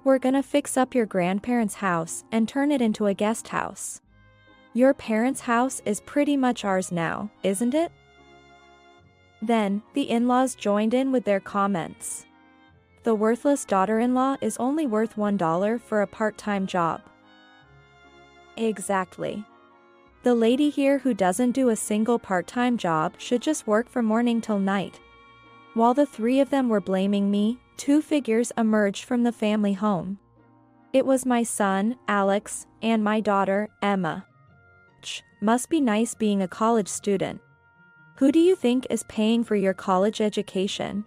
We're gonna fix up your grandparents' house and turn it into a guest house. Your parents' house is pretty much ours now, isn't it? Then, the in-laws joined in with their comments. The worthless daughter-in-law is only worth $1 for a part-time job. Exactly. The lady here who doesn't do a single part-time job should just work from morning till night. While the three of them were blaming me, two figures emerged from the family home. It was my son, Alex, and my daughter, Emma. Must be nice being a college student. Who do you think is paying for your college education?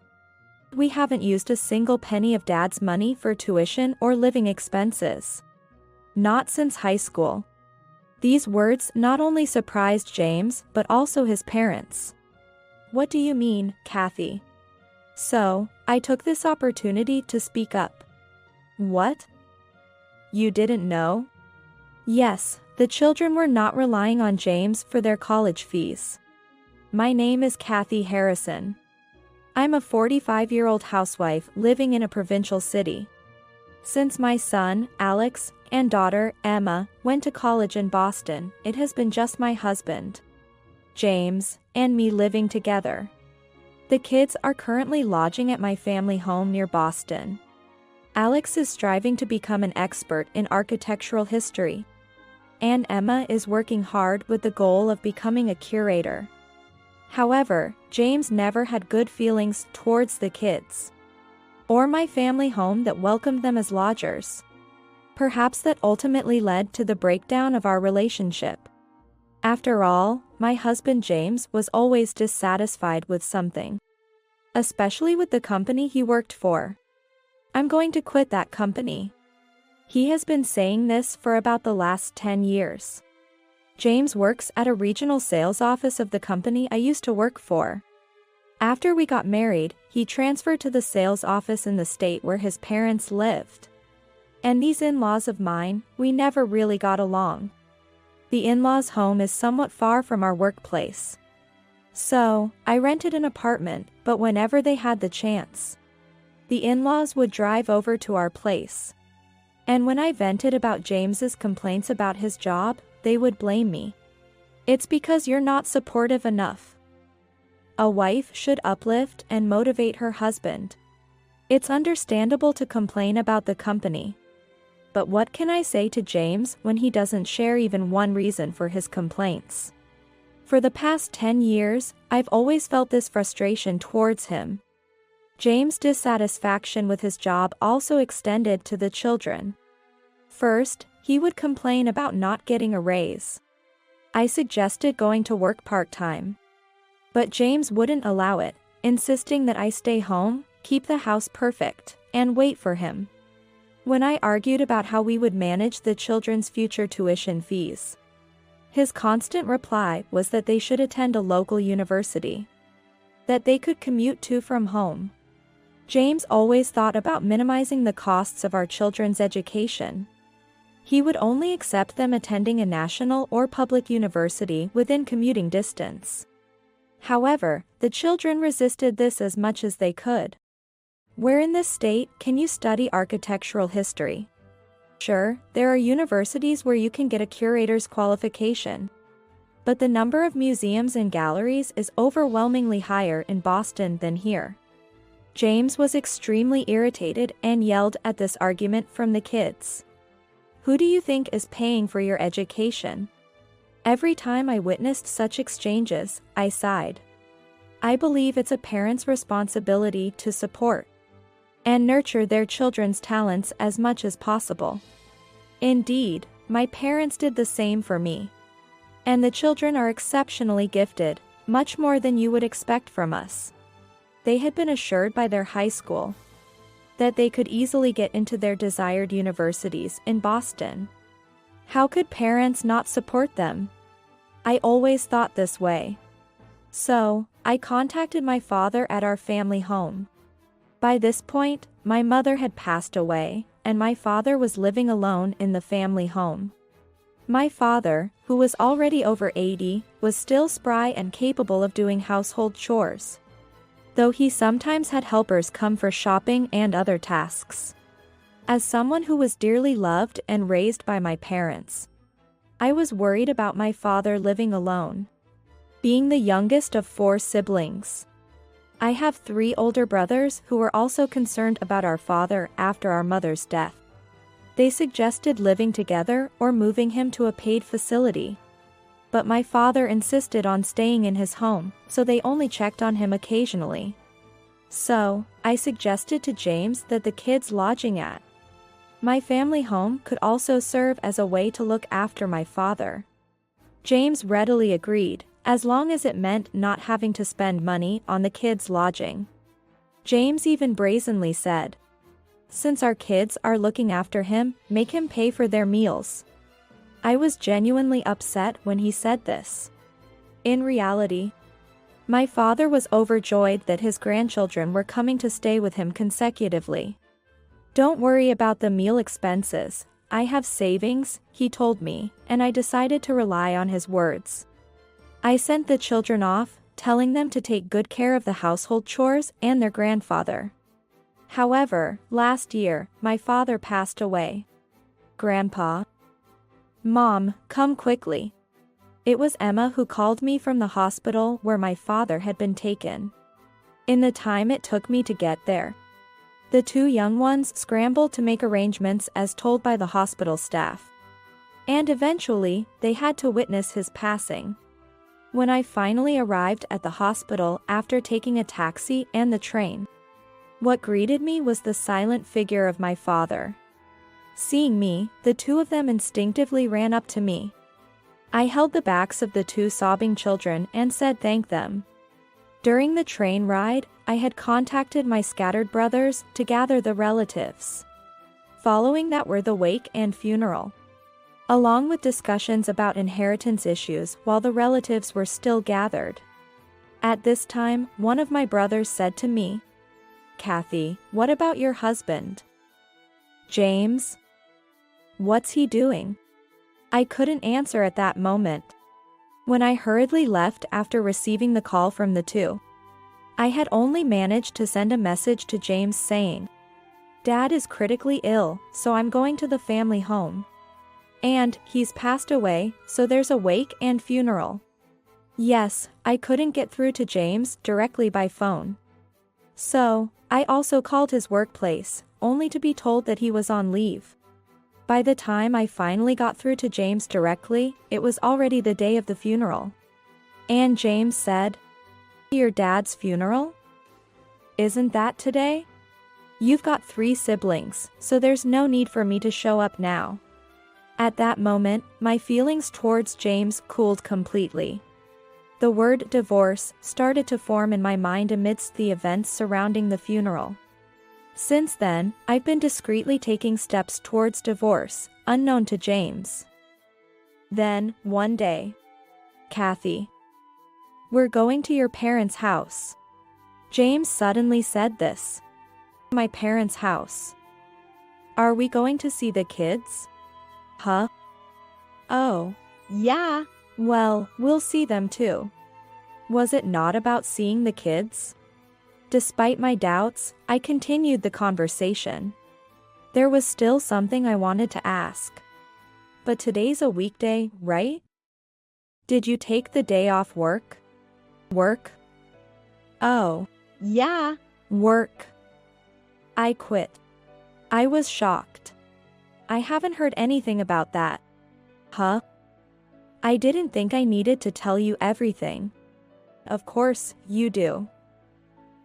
We haven't used a single penny of Dad's money for tuition or living expenses. Not since high school. These words not only surprised James, but also his parents. What do you mean, Kathy? So, I took this opportunity to speak up. What? You didn't know? Yes, the children were not relying on James for their college fees. My name is Kathy Harrison. I'm a 45-year-old housewife living in a provincial city. Since my son, Alex, and daughter, Emma, went to college in Boston, it has been just my husband, James, and me living together. The kids are currently lodging at my family home near Boston. Alex is striving to become an expert in architectural history. And Emma is working hard with the goal of becoming a curator. However, James never had good feelings towards the kids, or my family home that welcomed them as lodgers. Perhaps that ultimately led to the breakdown of our relationship. After all, my husband James was always dissatisfied with something, especially with the company he worked for. I'm going to quit that company. He has been saying this for about the last 10 years. James works at a regional sales office of the company I used to work for. After we got married, he transferred to the sales office in the state where his parents lived. And these in-laws of mine, we never really got along. The in-laws' home is somewhat far from our workplace. So, I rented an apartment, but whenever they had the chance, the in-laws would drive over to our place. And when I vented about James's complaints about his job, they would blame me. It's because you're not supportive enough. A wife should uplift and motivate her husband. It's understandable to complain about the company. But what can I say to James when he doesn't share even one reason for his complaints? For the past 10 years, I've always felt this frustration towards him. James' dissatisfaction with his job also extended to the children. First, he would complain about not getting a raise. I suggested going to work part-time. But James wouldn't allow it, insisting that I stay home, keep the house perfect, and wait for him. When I argued about how we would manage the children's future tuition fees, his constant reply was that they should attend a local university that they could commute to from home. James always thought about minimizing the costs of our children's education. He would only accept them attending a national or public university within commuting distance. However, the children resisted this as much as they could. Where in this state can you study architectural history? Sure, there are universities where you can get a curator's qualification. But the number of museums and galleries is overwhelmingly higher in Boston than here. James was extremely irritated and yelled at this argument from the kids. Who do you think is paying for your education? Every time I witnessed such exchanges, I sighed. I believe it's a parent's responsibility to support and nurture their children's talents as much as possible. Indeed, my parents did the same for me. And the children are exceptionally gifted, much more than you would expect from us. They had been assured by their high school that they could easily get into their desired universities in Boston. How could parents not support them? I always thought this way. So, I contacted my father at our family home. By this point, my mother had passed away, and my father was living alone in the family home. My father, who was already over 80, was still spry and capable of doing household chores, though he sometimes had helpers come for shopping and other tasks. As someone who was dearly loved and raised by my parents, I was worried about my father living alone. Being the youngest of 4 siblings, I have 3 older brothers who were also concerned about our father after our mother's death. They suggested living together or moving him to a paid facility. But my father insisted on staying in his home, so they only checked on him occasionally. So, I suggested to James that the kids lodging at my family home could also serve as a way to look after my father. James readily agreed, as long as it meant not having to spend money on the kids' lodging. James even brazenly said, "Since our kids are looking after him, make him pay for their meals." I was genuinely upset when he said this. In reality, my father was overjoyed that his grandchildren were coming to stay with him consecutively. "Don't worry about the meal expenses, I have savings," he told me, and I decided to rely on his words. I sent the children off, telling them to take good care of the household chores and their grandfather. However, last year, my father passed away. "Grandpa. Mom, come quickly." It was Emma who called me from the hospital where my father had been taken. In the time it took me to get there, the 2 young ones scrambled to make arrangements as told by the hospital staff. And eventually, they had to witness his passing. When I finally arrived at the hospital after taking a taxi and the train, what greeted me was the silent figure of my father. Seeing me, the 2 of them instinctively ran up to me. I held the backs of the 2 sobbing children and said thank them. During the train ride, I had contacted my scattered brothers to gather the relatives. Following that were the wake and funeral, along with discussions about inheritance issues while the relatives were still gathered. At this time, one of my brothers said to me, "Kathy, what about your husband? James? What's he doing?" I couldn't answer at that moment. When I hurriedly left after receiving the call from the 2, I had only managed to send a message to James saying, "Dad is critically ill, so I'm going to the family home. And he's passed away, so there's a wake and funeral." Yes, I couldn't get through to James directly by phone. So, I also called his workplace, only to be told that he was on leave. By the time I finally got through to James directly, it was already the day of the funeral. And James said, "Your dad's funeral? Isn't that today? You've got 3 siblings, so there's no need for me to show up now." At that moment, my feelings towards James cooled completely. The word divorce started to form in my mind amidst the events surrounding the funeral. Since then, I've been discreetly taking steps towards divorce, unknown to James. Then, one day, "Kathy, we're going to your parents' house." James suddenly said this. "My parents' house? Are we going to see the kids?" "Huh? Oh, yeah. Well, we'll see them too." Was it not about seeing the kids? Despite my doubts, I continued the conversation. There was still something I wanted to ask. "But today's a weekday, right? Did you take the day off work?" "Work? Oh, yeah, work. I quit." I was shocked. "I haven't heard anything about that." "Huh? I didn't think I needed to tell you everything." "Of course, you do."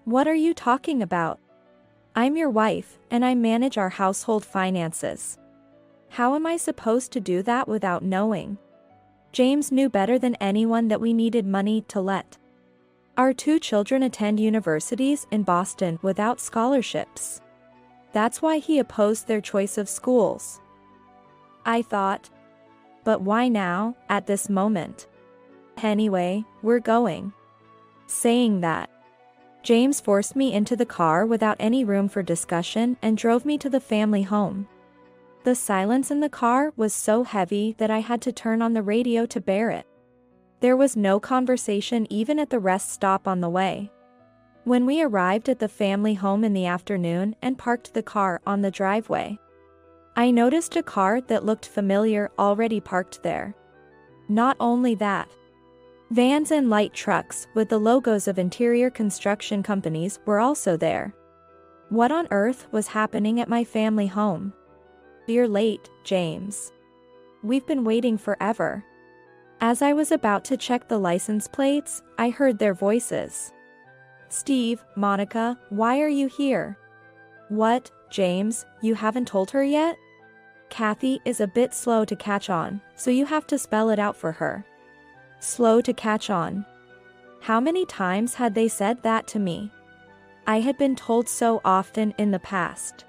"What are you talking about? I'm your wife, and I manage our household finances. How am I supposed to do that without knowing?" James knew better than anyone that we needed money to let our 2 children attend universities in Boston without scholarships. That's why he opposed their choice of schools. I thought, but why now, at this moment? Anyway, we're going. Saying that, James forced me into the car without any room for discussion and drove me to the family home. The silence in the car was so heavy that I had to turn on the radio to bear it. There was no conversation even at the rest stop on the way. When we arrived at the family home in the afternoon and parked the car on the driveway, I noticed a car that looked familiar already parked there. Not only that, vans and light trucks with the logos of interior construction companies were also there. What on earth was happening at my family home? You're late, James. We've been waiting forever. As I was about to check the license plates, I heard their voices. Steve, Monica, why are you here? What, James, you haven't told her yet? Kathy is a bit slow to catch on, so you have to spell it out for her. Slow to catch on. How many times had they said that to me? I had been told so often in the past.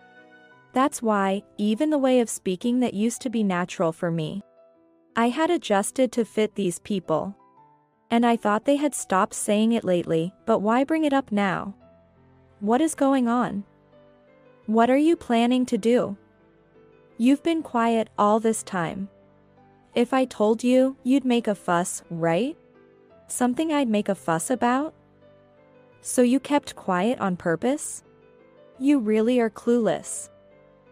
That's why, even the way of speaking that used to be natural for me, I had adjusted to fit these people. And I thought they had stopped saying it lately, but why bring it up now? What is going on? What are you planning to do? You've been quiet all this time. If I told you, you'd make a fuss, right? Something I'd make a fuss about? So you kept quiet on purpose? You really are clueless.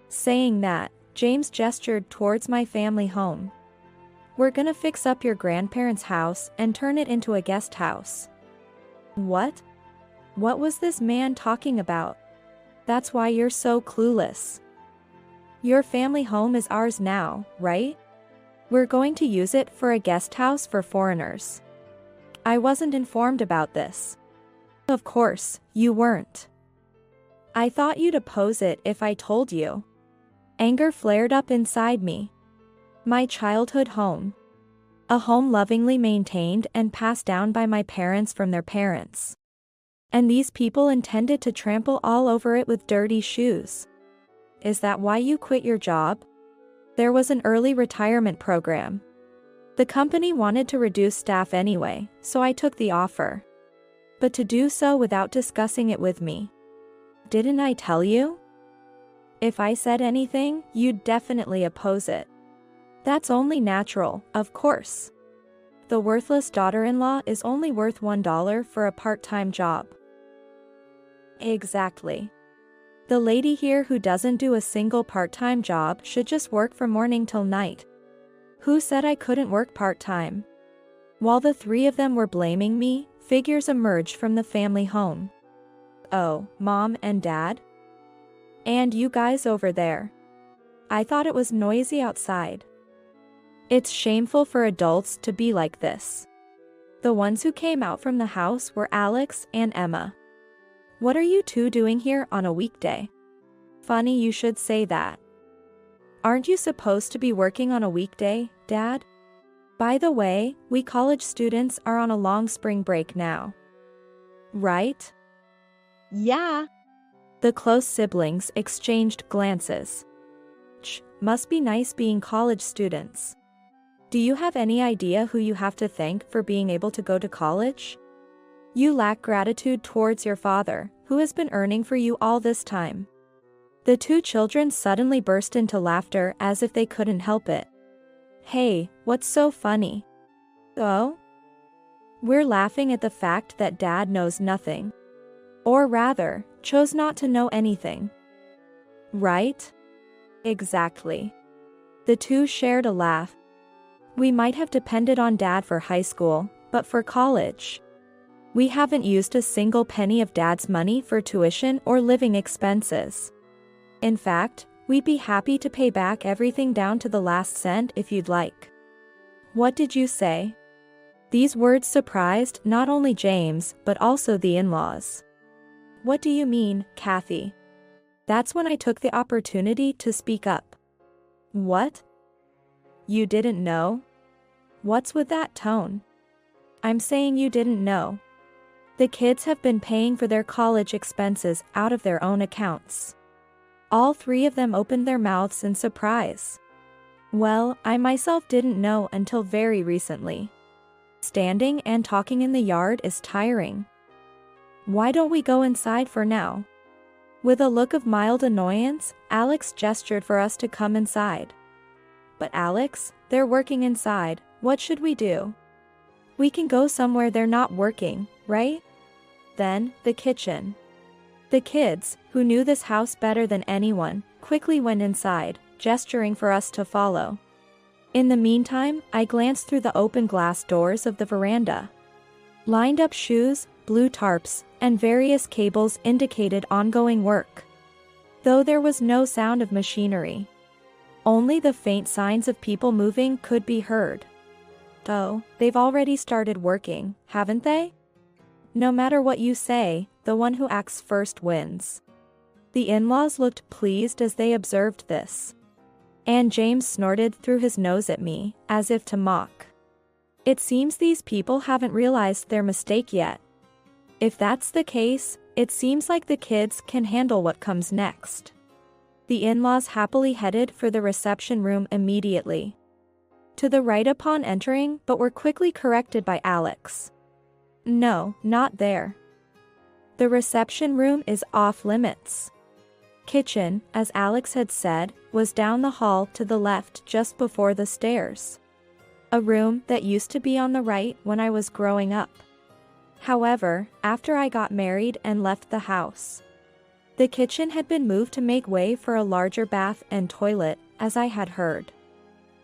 Saying that, James gestured towards my family home. We're gonna fix up your grandparents' house and turn it into a guest house. What? What was this man talking about? That's why you're so clueless. Your family home is ours now, right? We're going to use it for a guest house for foreigners. I wasn't informed about this. Of course, you weren't. I thought you'd oppose it if I told you. Anger flared up inside me. My childhood home. A home lovingly maintained and passed down by my parents from their parents. And these people intended to trample all over it with dirty shoes. Is that why you quit your job? There was an early retirement program. The company wanted to reduce staff anyway, so I took the offer. But to do so without discussing it with me. Didn't I tell you? If I said anything, you'd definitely oppose it. That's only natural, of course. The worthless daughter-in-law is only worth $1 for a part-time job. Exactly. The lady here who doesn't do a single part-time job should just work from morning till night. Who said I couldn't work part-time? While the three of them were blaming me, figures emerged from the family home. Oh, Mom and Dad? And you guys over there. I thought it was noisy outside. It's shameful for adults to be like this. The ones who came out from the house were Alex and Emma. What are you two doing here on a weekday? Funny you should say that. Aren't you supposed to be working on a weekday, Dad? By the way, we college students are on a long spring break now. Right? Yeah. The close siblings exchanged glances. Must be nice being college students. Do you have any idea who you have to thank for being able to go to college? You lack gratitude towards your father, who has been earning for you all this time. The two children suddenly burst into laughter as if they couldn't help it. Hey, what's so funny? Oh? We're laughing at the fact that Dad knows nothing. Or rather, chose not to know anything. Right? Exactly. The two shared a laugh. We might have depended on Dad for high school, but for college, we haven't used a single penny of Dad's money for tuition or living expenses. In fact, we'd be happy to pay back everything down to the last cent if you'd like. What did you say? These words surprised not only James, but also the in-laws. What do you mean, Kathy? That's when I took the opportunity to speak up. What? You didn't know? What's with that tone? I'm saying you didn't know. The kids have been paying for their college expenses out of their own accounts. All three of them opened their mouths in surprise. Well, I myself didn't know until very recently. Standing and talking in the yard is tiring. Why don't we go inside for now? With a look of mild annoyance, Alex gestured for us to come inside. But Alex, they're working inside, what should we do? We can go somewhere they're not working, right? Then, the kitchen. The kids, who knew this house better than anyone, quickly went inside, gesturing for us to follow. In the meantime, I glanced through the open glass doors of the veranda. Lined up shoes, blue tarps, and various cables indicated ongoing work. Though there was no sound of machinery. Only the faint signs of people moving could be heard. Oh, they've already started working, haven't they? No matter what you say, the one who acts first wins. The in-laws looked pleased as they observed this. And James snorted through his nose at me, as if to mock. It seems these people haven't realized their mistake yet. If that's the case, it seems like the kids can handle what comes next. The in-laws happily headed for the reception room immediately. To the right upon entering, but were quickly corrected by Alex. No, not there. The reception room is off limits. Kitchen, as Alex had said, was down the hall to the left just before the stairs. A room that used to be on the right when I was growing up. However, after I got married and left the house, the kitchen had been moved to make way for a larger bath and toilet, as I had heard.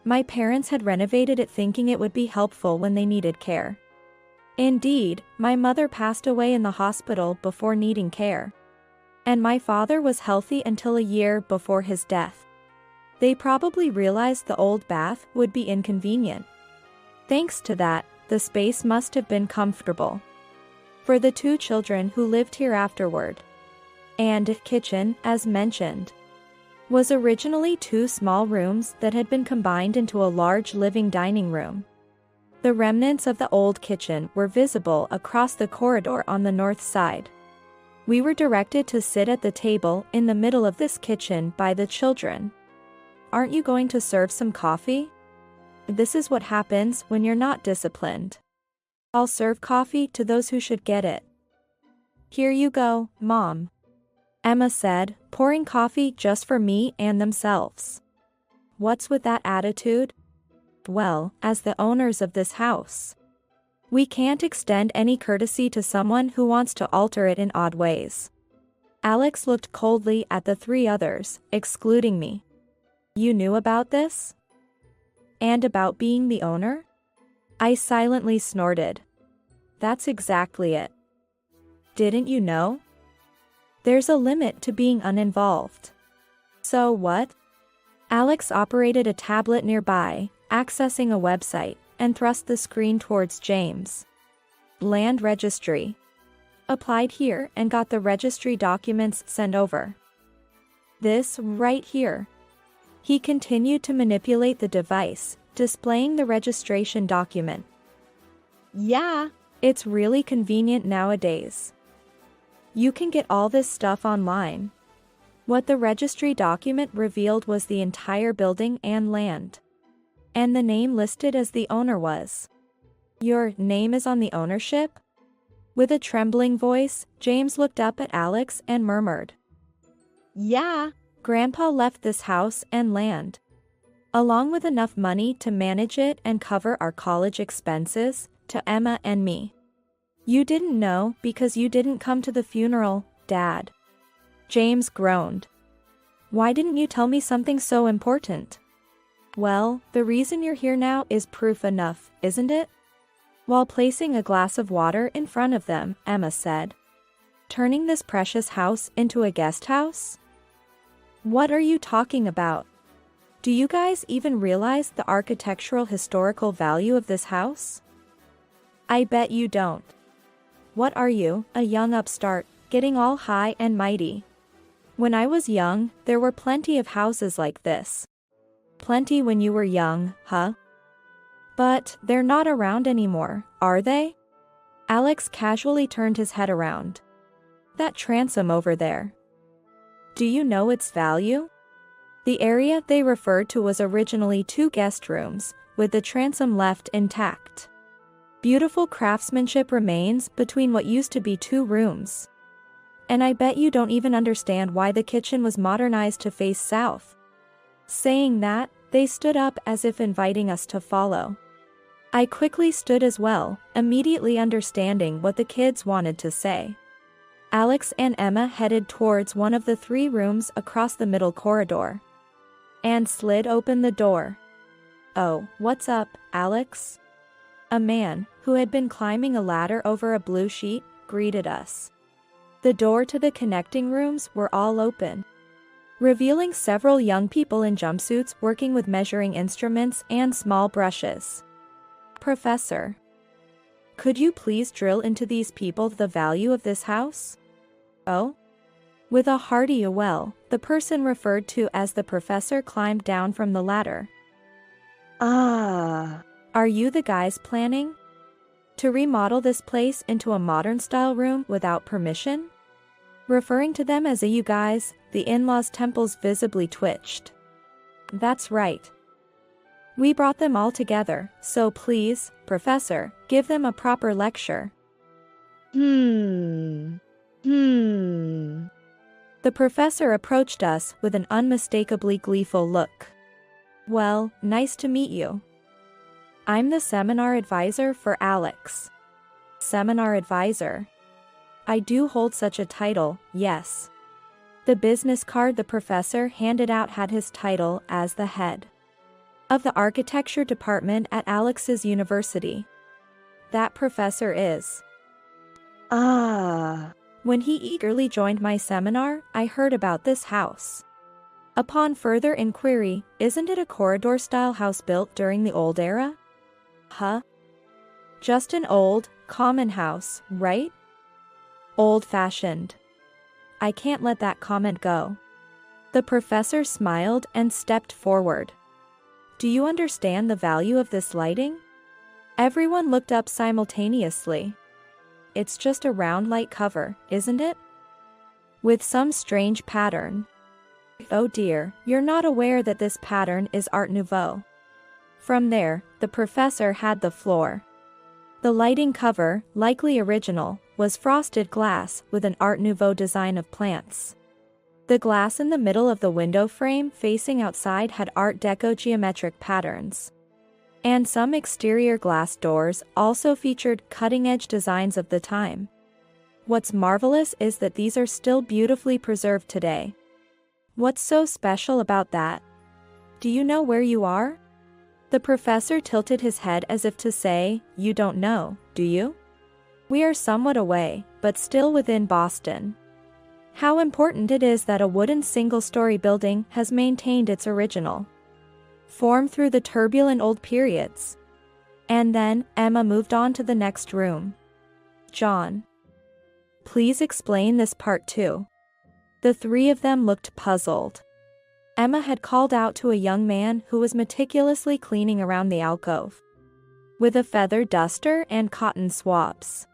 My parents had renovated it thinking it would be helpful when they needed care. Indeed, my mother passed away in the hospital before needing care. And my father was healthy until a year before his death. They probably realized the old bath would be inconvenient. Thanks to that, the space must have been comfortable for the 2 children who lived here afterward. And kitchen, as mentioned, was originally 2 small rooms that had been combined into a large living dining room. The remnants of the old kitchen were visible across the corridor on the north side. We were directed to sit at the table in the middle of this kitchen by the children. Aren't you going to serve some coffee? This is what happens when you're not disciplined. I'll serve coffee to those who should get it. Here you go, Mom. Emma said, pouring coffee just for me and themselves. What's with that attitude? Well, as the owners of this house, we can't extend any courtesy to someone who wants to alter it in odd ways. Alex looked coldly at the 3 others, excluding me. You knew about this? And about being the owner? I silently snorted. That's exactly it. Didn't you know? There's a limit to being uninvolved. So what? Alex operated a tablet nearby, accessing a website, and thrust the screen towards James. Land registry. Applied here and got the registry documents sent over. This right here. He continued to manipulate the device, displaying the registration document. Yeah, it's really convenient nowadays. You can get all this stuff online. What the registry document revealed was the entire building and land. And the name listed as the owner was. Your name is on the ownership? With a trembling voice, James looked up at Alex and murmured. Yeah. Grandpa left this house and land, along with enough money to manage it and cover our college expenses, to Emma and me. You didn't know because you didn't come to the funeral, Dad. James groaned. Why didn't you tell me something so important? Well, the reason you're here now is proof enough, isn't it? While placing a glass of water in front of them, Emma said. Turning this precious house into a guest house? What are you talking about? Do you guys even realize the architectural historical value of this house? I bet you don't. What are you, a young upstart, getting all high and mighty? When I was young, there were plenty of houses like this. Plenty when you were young, huh? But they're not around anymore, are they? Alex casually turned his head around. That transom over there. Do you know its value? The area they referred to was originally 2 guest rooms, with the transom left intact. Beautiful craftsmanship remains between what used to be 2 rooms. And I bet you don't even understand why the kitchen was modernized to face south. Saying that, they stood up as if inviting us to follow. I quickly stood as well, immediately understanding what the kids wanted to say. Alex and Emma headed towards one of the 3 rooms across the middle corridor. and slid open the door. "Oh, what's up, Alex?" A man, who had been climbing a ladder over a blue sheet, greeted us. The door to the connecting rooms were all open, revealing several young people in jumpsuits working with measuring instruments and small brushes. "Professor, could you please drill into these people the value of this house?" "Oh?" With a hearty well, the person referred to as the professor climbed down from the ladder. "Ah. Are you the guys planning to remodel this place into a modern-style room without permission?" Referring to them as a "you guys," the in-laws' temples visibly twitched. "That's right. We brought them all together, so please, Professor, give them a proper lecture." The professor approached us with an unmistakably gleeful look. "Well, nice to meet you. I'm the seminar advisor for Alex." "Seminar advisor? I do hold such a title, yes." The business card the professor handed out had his title as the head of the architecture department at Alex's university. "That professor is." "Ah." When he eagerly joined my seminar, I heard about this house. Upon further inquiry, isn't it a corridor-style house built during the old era? Huh? Just an old, common house, right? Old-fashioned. I can't let that comment go. The professor smiled and stepped forward. "Do you understand the value of this lighting?" Everyone looked up simultaneously. "It's just a round light cover, isn't it? With some strange pattern." "Oh dear, you're not aware that this pattern is Art Nouveau." From there, the professor had the floor. The lighting cover, likely original, was frosted glass with an Art Nouveau design of plants. The glass in the middle of the window frame facing outside had Art Deco geometric patterns. And some exterior glass doors also featured cutting-edge designs of the time. What's marvelous is that these are still beautifully preserved today. What's so special about that? Do you know where you are? The professor tilted his head as if to say, "You don't know, do you?" We are somewhat away, but still within Boston. How important it is that a wooden single-story building has maintained its original form through the turbulent old periods. And then, Emma moved on to the next room. "John, please explain this part too." The three of them looked puzzled. Emma had called out to a young man who was meticulously cleaning around the alcove with a feather duster and cotton swabs.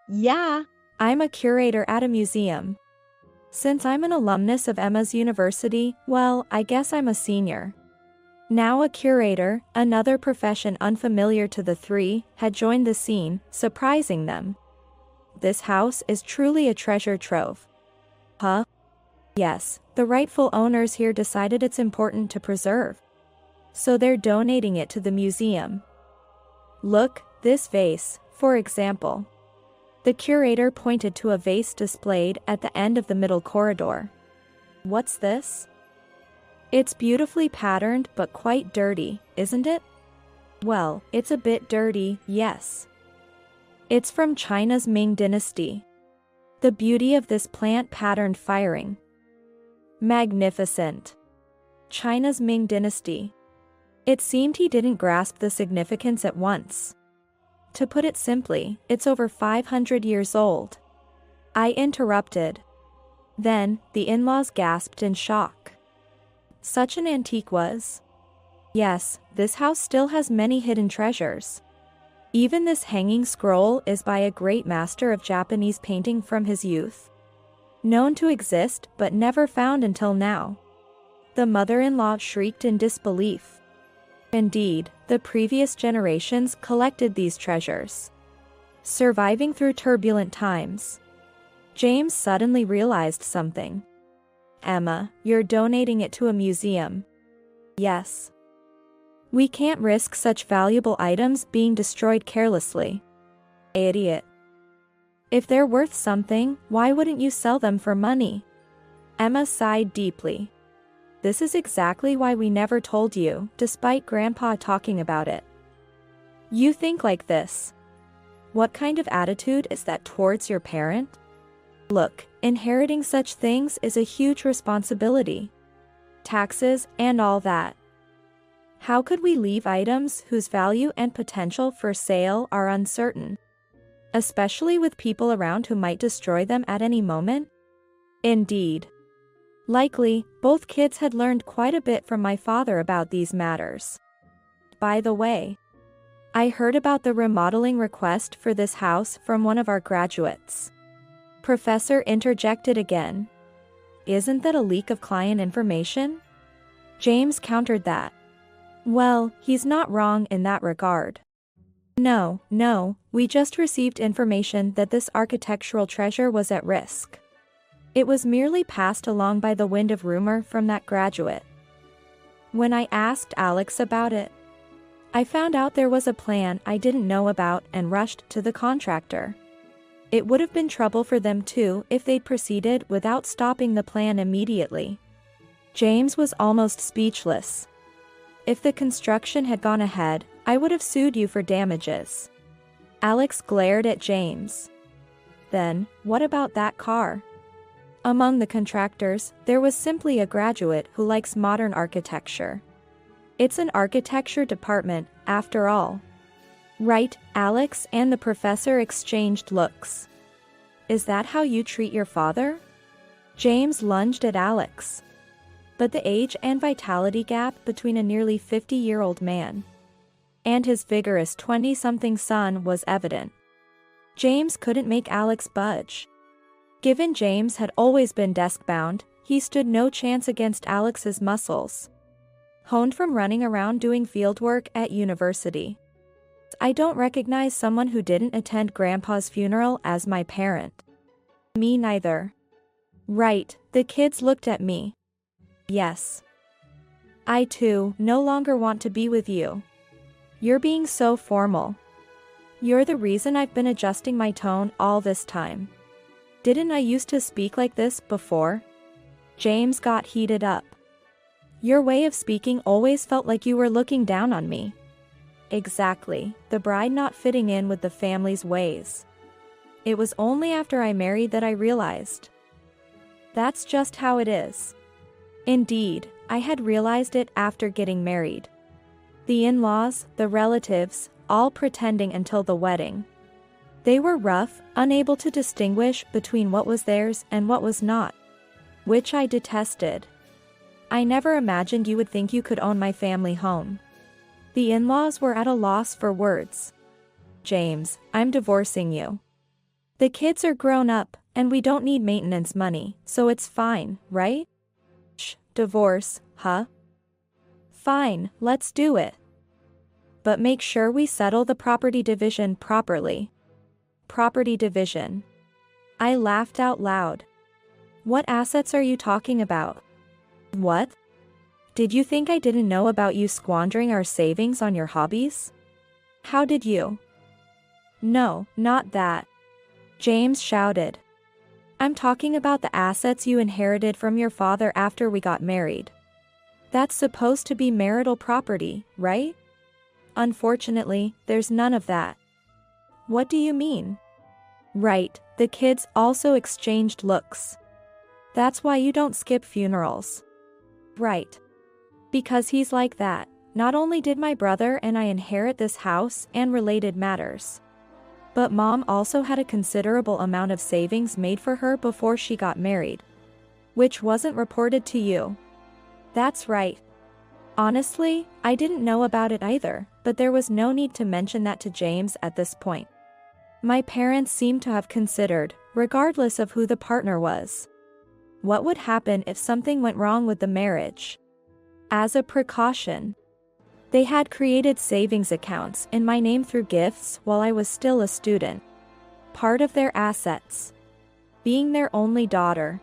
"Yeah, I'm a curator at a museum. Since I'm an alumnus of Emma's university, well, I guess I'm a senior." Now a curator, another profession unfamiliar to the three, had joined the scene, surprising them. "This house is truly a treasure trove." "Huh?" "Yes, the rightful owners here decided it's important to preserve. So they're donating it to the museum. Look, this vase, for example." The curator pointed to a vase displayed at the end of the middle corridor. "What's this?" "It's beautifully patterned but quite dirty, isn't it?" "Well, it's a bit dirty, yes. It's from China's Ming Dynasty. The beauty of this plant-patterned firing. Magnificent. China's Ming Dynasty." It seemed he didn't grasp the significance at once. "To put it simply, it's over 500 years old." I interrupted. Then, the in-laws gasped in shock. Such an antique was. Yes, this house still has many hidden treasures. Even this hanging scroll is by a great master of Japanese painting from his youth. Known to exist but never found until now. The mother-in-law shrieked in disbelief. Indeed, the previous generations collected these treasures, surviving through turbulent times. James suddenly realized something. "Emma, you're donating it to a museum." "Yes. We can't risk such valuable items being destroyed carelessly." "Idiot. If they're worth something, why wouldn't you sell them for money?" Emma sighed deeply. This is exactly why we never told you, despite Grandpa talking about it. You think like this. What kind of attitude is that towards your parent? Look, inheriting such things is a huge responsibility. Taxes and all that. How could we leave items whose value and potential for sale are uncertain? Especially with people around who might destroy them at any moment? Indeed. Likely, both kids had learned quite a bit from my father about these matters. By the way, I heard about the remodeling request for this house from one of our graduates. Professor interjected again. Isn't that a leak of client information? James countered that. Well, he's not wrong in that regard. No, we just received information that this architectural treasure was at risk. It was merely passed along by the wind of rumor from that graduate. When I asked Alex about it, I found out there was a plan I didn't know about and rushed to the contractor. It would have been trouble for them too if they'd proceeded without stopping the plan immediately. James was almost speechless. If the construction had gone ahead, I would have sued you for damages. Alex glared at James. Then, what about that car? Among the contractors, there was simply a graduate who likes modern architecture. It's an architecture department, after all. Right, Alex and the professor exchanged looks. Is that how you treat your father? James lunged at Alex. But the age and vitality gap between a nearly 50-year-old man and his vigorous 20-something son was evident. James couldn't make Alex budge. Given James had always been desk-bound, he stood no chance against Alex's muscles, honed from running around doing fieldwork at university. I don't recognize someone who didn't attend Grandpa's funeral as my parent. Me neither. Right, the kids looked at me. Yes. I too no longer want to be with you. You're being so formal. You're the reason I've been adjusting my tone all this time. Didn't I used to speak like this before? James got heated up. Your way of speaking always felt like you were looking down on me. Exactly, the bride not fitting in with the family's ways. It was only after I married that I realized. That's just how it is. Indeed, I had realized it after getting married. The in-laws, the relatives, all pretending until the wedding. They were rough, unable to distinguish between what was theirs and what was not, which I detested. I never imagined you would think you could own my family home. The in-laws were at a loss for words. James, I'm divorcing you. The kids are grown up, and we don't need maintenance money, so it's fine, right? Shh, divorce, huh? Fine, let's do it. But make sure we settle the property division properly. Property division. I laughed out loud. What assets are you talking about? What? Did you think I didn't know about you squandering our savings on your hobbies? How did you? No, not that. James shouted. I'm talking about the assets you inherited from your father after we got married. That's supposed to be marital property, right? Unfortunately, there's none of that. What do you mean? Right, the kids also exchanged looks. That's why you don't skip funerals. Right. Because he's like that. Not only did my brother and I inherit this house and related matters, but Mom also had a considerable amount of savings made for her before she got married, which wasn't reported to you. That's right. Honestly, I didn't know about it either, but there was no need to mention that to James at this point. My parents seemed to have considered, regardless of who the partner was, what would happen if something went wrong with the marriage. As a precaution, they had created savings accounts in my name through gifts while I was still a student. Part of their assets. Being their only daughter.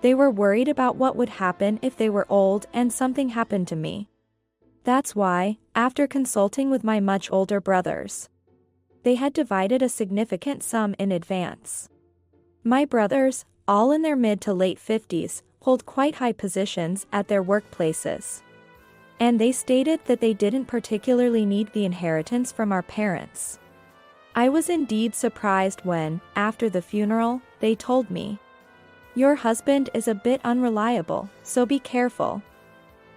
They were worried about what would happen if they were old and something happened to me. That's why, after consulting with my much older brothers, they had divided a significant sum in advance. My brothers, all in their mid to late 50s, hold quite high positions at their workplaces. And they stated that they didn't particularly need the inheritance from our parents. I was indeed surprised when, after the funeral, they told me, "Your husband is a bit unreliable, so be careful."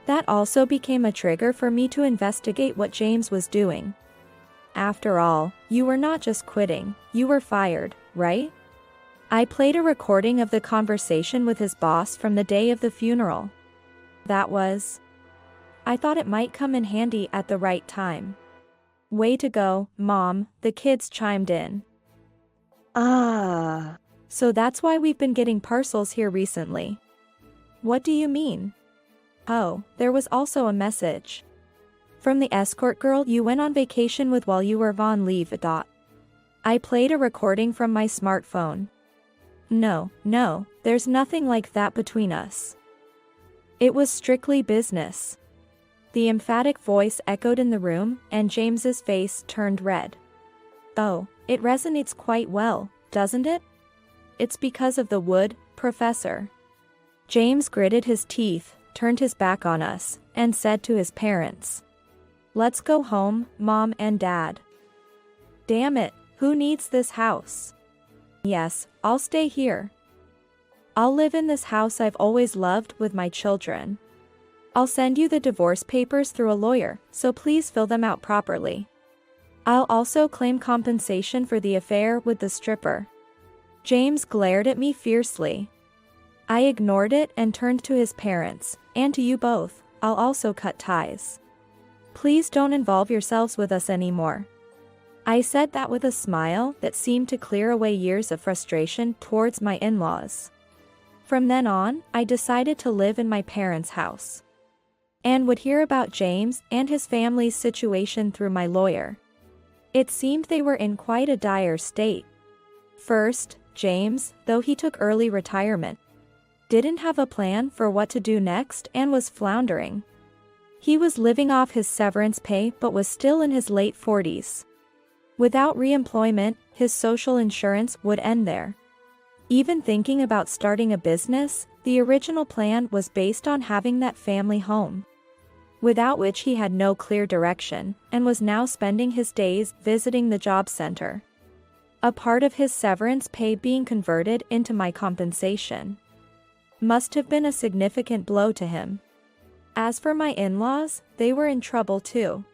That also became a trigger for me to investigate what James was doing. After all, you were not just quitting, you were fired, right? I played a recording of the conversation with his boss from the day of the funeral. I thought it might come in handy at the right time. "Way to go, Mom," the kids chimed in. So that's why we've been getting parcels here recently. What do you mean? Oh, there was also a message. From the escort girl you went on vacation with while you were on leave. I played a recording from my smartphone. No, there's nothing like that between us. It was strictly business. The emphatic voice echoed in the room, and James's face turned red. Oh, it resonates quite well, doesn't it? It's because of the wood, Professor. James gritted his teeth, turned his back on us, and said to his parents, "Let's go home, Mom and Dad." Damn it, who needs this house? Yes, I'll stay here. I'll live in this house I've always loved with my children. I'll send you the divorce papers through a lawyer, so please fill them out properly. I'll also claim compensation for the affair with the stripper. James glared at me fiercely. I ignored it and turned to his parents, and to you both, I'll also cut ties. Please don't involve yourselves with us anymore. I said that with a smile that seemed to clear away years of frustration towards my in-laws. From then on, I decided to live in my parents' house. And would hear about James and his family's situation through my lawyer. It seemed they were in quite a dire state. First, James, though he took early retirement, didn't have a plan for what to do next and was floundering. He was living off his severance pay but was still in his late 40s. Without re-employment, his social insurance would end there. Even thinking about starting a business, the original plan was based on having that family home, without which he had no clear direction, and was now spending his days visiting the job center. A part of his severance pay being converted into my compensation must have been a significant blow to him. As for my in-laws, they were in trouble too.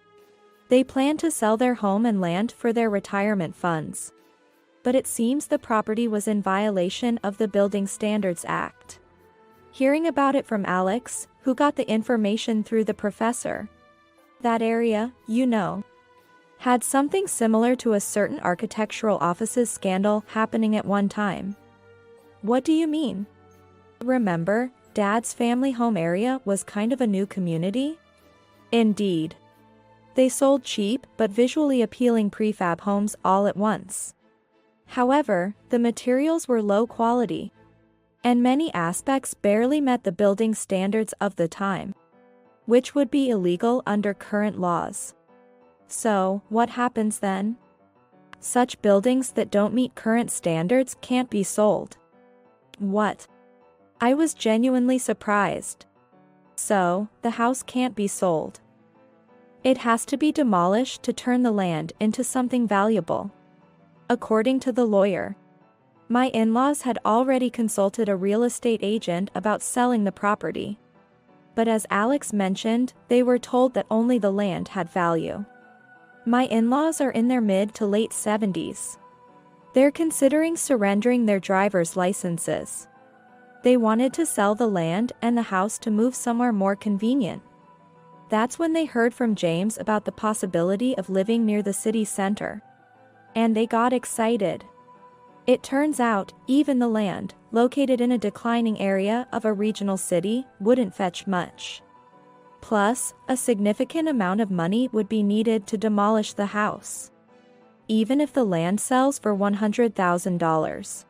They planned to sell their home and land for their retirement funds. But it seems the property was in violation of the Building Standards Act. Hearing about it from Alex, who got the information through the professor. That area, had something similar to a certain architectural offices scandal happening at one time. What do you mean? Remember, Dad's family home area was kind of a new community? Indeed. They sold cheap but visually appealing prefab homes all at once. However, the materials were low quality, and many aspects barely met the building standards of the time, which would be illegal under current laws. So, what happens then? Such buildings that don't meet current standards can't be sold. What? I was genuinely surprised. So, the house can't be sold. It has to be demolished to turn the land into something valuable. According to the lawyer, my in-laws had already consulted a real estate agent about selling the property. But as Alex mentioned, they were told that only the land had value. My in-laws are in their mid to late 70s. They're considering surrendering their driver's licenses. They wanted to sell the land and the house to move somewhere more convenient. That's when they heard from James about the possibility of living near the city center. And they got excited. It turns out, even the land, located in a declining area of a regional city, wouldn't fetch much. Plus, a significant amount of money would be needed to demolish the house. Even if the land sells for $100,000.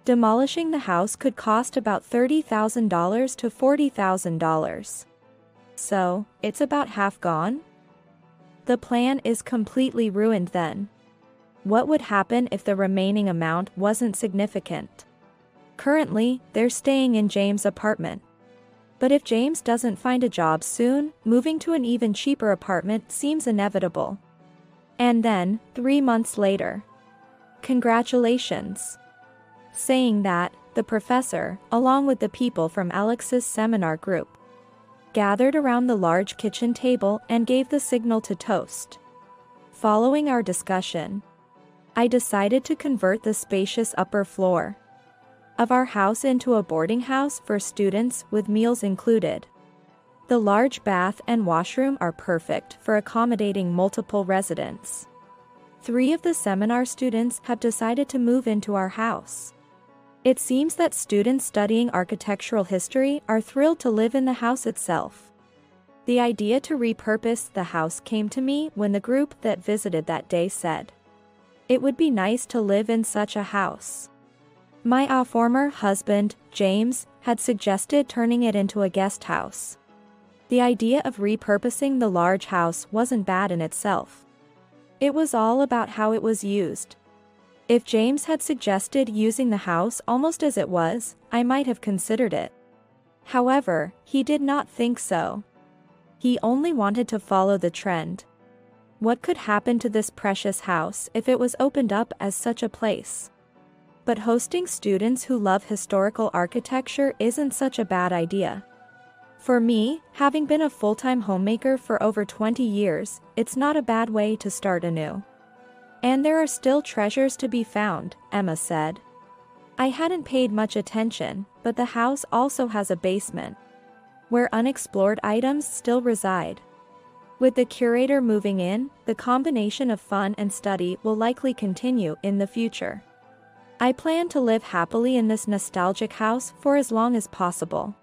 Demolishing the house could cost about $30,000 to $40,000. So, it's about half gone? The plan is completely ruined then. What would happen if the remaining amount wasn't significant? Currently, they're staying in James' apartment. But if James doesn't find a job soon, moving to an even cheaper apartment seems inevitable. And then, 3 months later. Congratulations. Saying that, the professor, along with the people from Alex's seminar group, gathered around the large kitchen table and gave the signal to toast. Following our discussion, I decided to convert the spacious upper floor of our house into a boarding house for students with meals included. The large bath and washroom are perfect for accommodating multiple residents. 3 of the seminar students have decided to move into our house. It seems that students studying architectural history are thrilled to live in the house itself. The idea to repurpose the house came to me when the group that visited that day said, "It would be nice to live in such a house." My former husband, James, had suggested turning it into a guest house. The idea of repurposing the large house wasn't bad in itself. It was all about how it was used. If James had suggested using the house almost as it was, I might have considered it. However, he did not think so. He only wanted to follow the trend. What could happen to this precious house if it was opened up as such a place? But hosting students who love historical architecture isn't such a bad idea. For me, having been a full-time homemaker for over 20 years, it's not a bad way to start anew. And there are still treasures to be found, Emma said. I hadn't paid much attention, but the house also has a basement, where unexplored items still reside. With the curator moving in, the combination of fun and study will likely continue in the future. I plan to live happily in this nostalgic house for as long as possible.